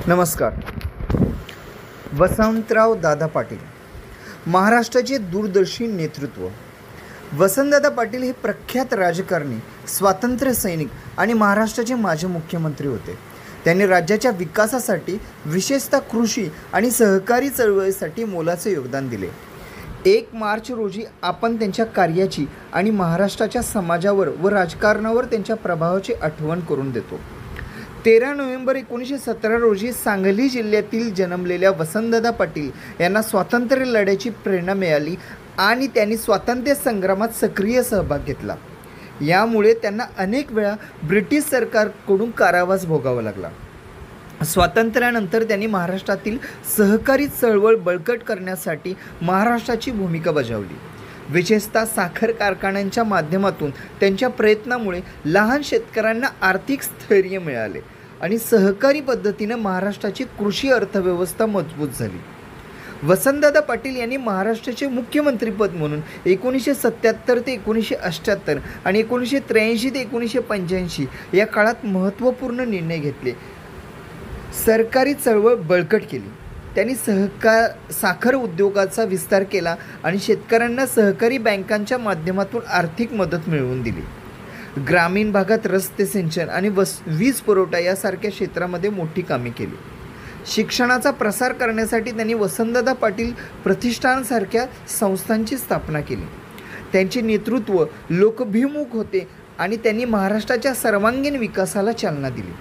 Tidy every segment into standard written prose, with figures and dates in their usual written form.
नमस्कार. वसंतराव दादा पाटील, महाराष्ट्राचे दूरदर्शी नेतृत्व. वसंतदादा पाटील हे प्रख्यात राजकारणी, स्वातंत्र्य सैनिक आणि महाराष्ट्राचे माजी मुख्यमंत्री होते. त्यांनी राज्याच्या विकासासाठी, विशेषतः कृषी आणि सहकारी चळवळीसाठी मोलाचे योगदान दिले. 1 मार्च रोजी आपण त्यांच्या कार्याची आणि महाराष्ट्राच्या समाजावर व राजकारणावर त्यांच्या प्रभावाची आठवण करून देतो. 13 नोव्हेंबर 1917 रोजी सांगली जिल्ह्यातील जन्मलेल्या वसंतदादा पाटील यांना स्वातंत्र्य लढ्याची प्रेरणा मिळाली आणि त्यांनी स्वातंत्र्य संग्रामात सक्रिय सहभाग घेतला. यामुळे त्यांना अनेक वेळा ब्रिटिश सरकारकडून कारावास भोगावा लागला. स्वातंत्र्यानंतर त्यांनी महाराष्ट्रातील सहकारी चळवळ बळकट करण्यासाठी महाराष्ट्राची भूमिका बजावली. विशेषतः साखर कारखान्यांच्या माध्यमातून त्यांच्या प्रयत्नामुळे लहान शेतकऱ्यांना आर्थिक स्थैर्य मिळाले आणि सहकारी पद्धतीने महाराष्ट्राची कृषी अर्थव्यवस्था मजबूत झाली. वसंतदादा पाटील यांनी महाराष्ट्राचे मुख्यमंत्रीपद म्हणून 1977 ते 1978 आणि 1983 ते 1985 या काळात महत्त्वपूर्ण निर्णय घेतले. सरकारी चळवळ बळकट केली. त्यांनी साखर उद्योगाचा विस्तार केला आणि शेतकऱ्यांना सहकारी बँकांच्या माध्यमातून आर्थिक मदत मिळवून दिली. ग्रामीण भागात रस्ते, सिंचन आणि वीज पुरवठा यासारख्या क्षेत्रामध्ये मोठी कामे केली. शिक्षणाचा प्रसार करण्यासाठी त्यांनी वसंतदादा पाटील प्रतिष्ठानसारख्या संस्थांची स्थापना केली. त्यांचे नेतृत्व लोकभिमुख होते आणि त्यांनी महाराष्ट्राच्या सर्वांगीण विकासाला चालना दिली.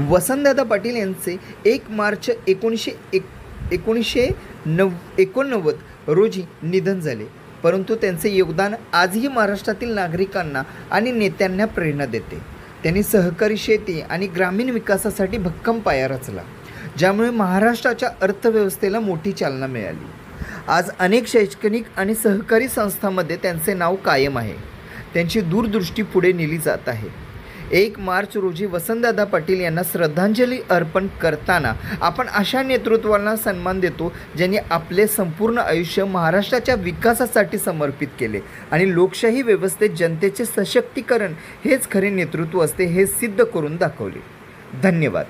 वसंतदादा पाटील यांचे 1 मार्च 1989 रोजी निधन झाले, परंतु त्यांचे योगदान आजही महाराष्ट्रातील नागरिकांना आणि नेत्यांना प्रेरणा देते. त्यांनी सहकारी शेती आणि ग्रामीण विकासासाठी भक्कम पाया रचला, ज्यामुळे महाराष्ट्राच्या अर्थव्यवस्थेला मोठी चालना मिळाली. आज अनेक शैक्षणिक आणि सहकारी संस्थांमध्ये त्यांचे नाव कायम आहे. त्यांची दूरदृष्टी पुढे नेली जात आहे. 1 मार्च रोजी वसंतदादा पाटील यांना श्रद्धांजली अर्पण करताना आपण अशा नेतृत्वाला सन्मान देतो ज्यांनी आपले संपूर्ण आयुष्य महाराष्ट्राच्या विकासासाठी समर्पित केले आणि लोकशाही व्यवस्थेत जनतेचे सशक्तीकरण हेच खरे नेतृत्व असते हे सिद्ध करून दाखवले. धन्यवाद.